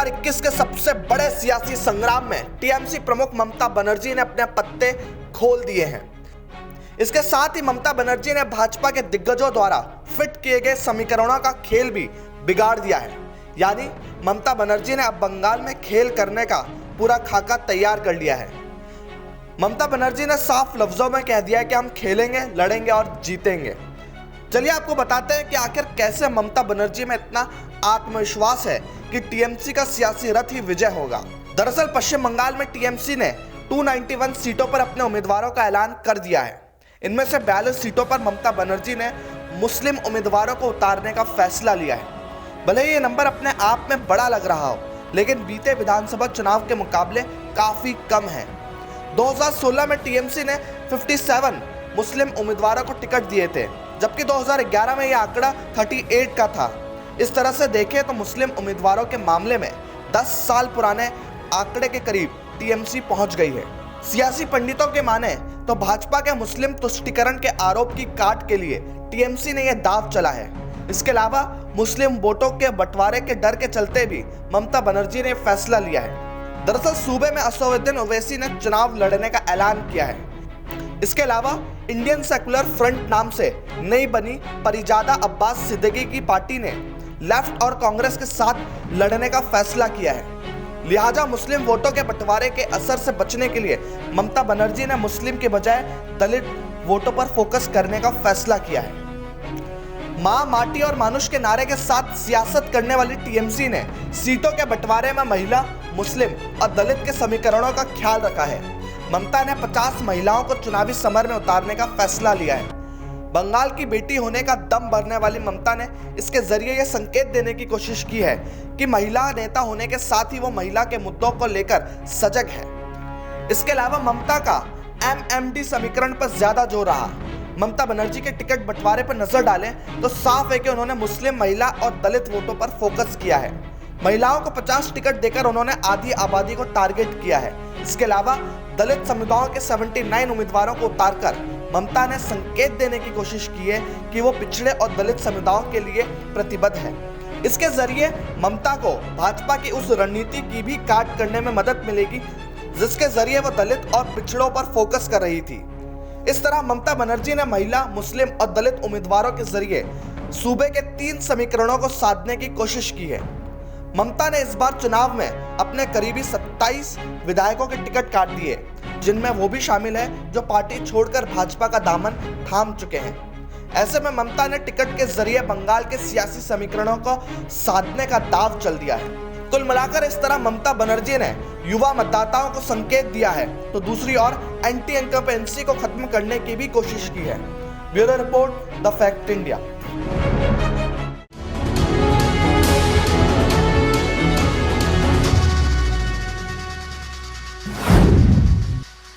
2021 के सबसे बड़े सियासी संग्राम में टीएमसी प्रमुख ममता बनर्जी ने अपने पत्ते खोल दिए हैं। इसके साथ ही ममता बनर्जी ने भाजपा के दिग्गजों द्वारा फिट किए गए समीकरणों का खेल भी बिगाड़ दिया है। यानी ममता बनर्जी ने अब बंगाल में खेल करने का पूरा खाका तैयार कर लिया है। ममता बनर्जी ने साफ लफ्जों में कह दिया है कि हम खेलेंगे, लड़ेंगे और जीतेंगे। चलिए आपको बताते हैं कि आखिर कैसे ममता बनर्जी में इतना आत्मविश्वास है कि टीएमसी का सियासी रथ ही विजय होगा। दरअसल पश्चिम बंगाल में टीएमसी ने 291 सीटों पर अपने उम्मीदवारों का ऐलान कर दिया है। इनमें से 42 सीटों पर ममता बनर्जी ने मुस्लिम उम्मीदवारों को उतारने का फैसला लिया है। भले ही ये नंबर अपने आप में बड़ा लग रहा हो, लेकिन बीते विधानसभा चुनाव के मुकाबले काफी कम है। 2016 में टीएमसी ने 57 मुस्लिम उम्मीदवारों को टिकट दिए थे, जबकि 2011 में यह आंकड़ा 38 का था। इस तरह से देखें तो मुस्लिम उम्मीदवारों के मामले में 10 साल पुराने आंकड़े के करीब टीएमसी पहुंच गई है। सियासी पंडितों के माने तो भाजपा के मुस्लिम तुष्टीकरण के आरोप की काट के लिए टीएमसी ने यह दांव चला है। इसके अलावा मुस्लिम वोटों के बंटवारे के डर के चलते भी ममता बनर्जी ने फैसला लिया है। दरअसल सूबे में असदुद्दीन ओवैसी ने चुनाव लड़ने का ऐलान किया है। इसके अलावा इंडियन सेकुलर फ्रंट नाम से नई बनी परिजादा अब्बास सिद्दीकी की पार्टी ने लेफ्ट और कांग्रेस के साथ लड़ने का फैसला किया है। लिहाजा मुस्लिम वोटों के बंटवारे के असर से बचने के लिए ममता बनर्जी ने मुस्लिम के बजाय दलित वोटों पर फोकस करने का फैसला किया है। मां, माटी और मानुष के नारे के साथ सियासत करने वाली टीएमसी ने सीटों के बंटवारे में महिला, मुस्लिम और दलित के समीकरणों का ख्याल रखा है। ममता ने 50 महिलाओं को चुनावी समर में उतारने का फैसला लिया है। बंगाल की बेटी होने का दम भरने वाली ममता ने इसके जरिए यह संकेत देने की कोशिश की है कि महिला नेता होने के साथ ही वो महिला के मुद्दों को लेकर सजग है। इसके अलावा ममता का एमएमडी समीकरण पर ज्यादा जोर रहा। ममता बनर्जी के टिकट बंटवारे पर नजर डालें तो साफ है कि उन्होंने मुस्लिम, महिला और दलित वोटों पर फोकस किया है। महिलाओं को 50 टिकट देकर उन्होंने आधी आबादी को टारगेट किया है। इसके अलावा दलित समुदायों के 79 उम्मीदवारों को उतारकर ममता ने संकेत देने की कोशिश की है कि वो पिछड़े और दलित समुदायों के लिए प्रतिबद्ध है। इसके जरिए ममता को भाजपा की उस रणनीति की भी काट करने में मदद मिलेगी जिसके जरिए वो दलित और पिछड़ों पर फोकस कर रही थी। इस तरह ममता बनर्जी ने महिला, मुस्लिम और दलित उम्मीदवारों के जरिए सूबे के 3 समीकरणों को साधने की कोशिश की है। ममता ने इस बार चुनाव में अपने करीबी 27 विधायकों के टिकट काट दिए, जिनमें वो भी शामिल है जो पार्टी छोड़कर भाजपा का दामन थाम चुके हैं। ऐसे में ममता ने टिकट के जरिए बंगाल के सियासी समीकरणों को साधने का दांव चल दिया है। कुल मिलाकर इस तरह ममता बनर्जी ने युवा मतदाताओं को संकेत दिया है, तो दूसरी ओर एंटी इनकम्बेंसी को खत्म करने की भी कोशिश की है। Bureau report, the fact India.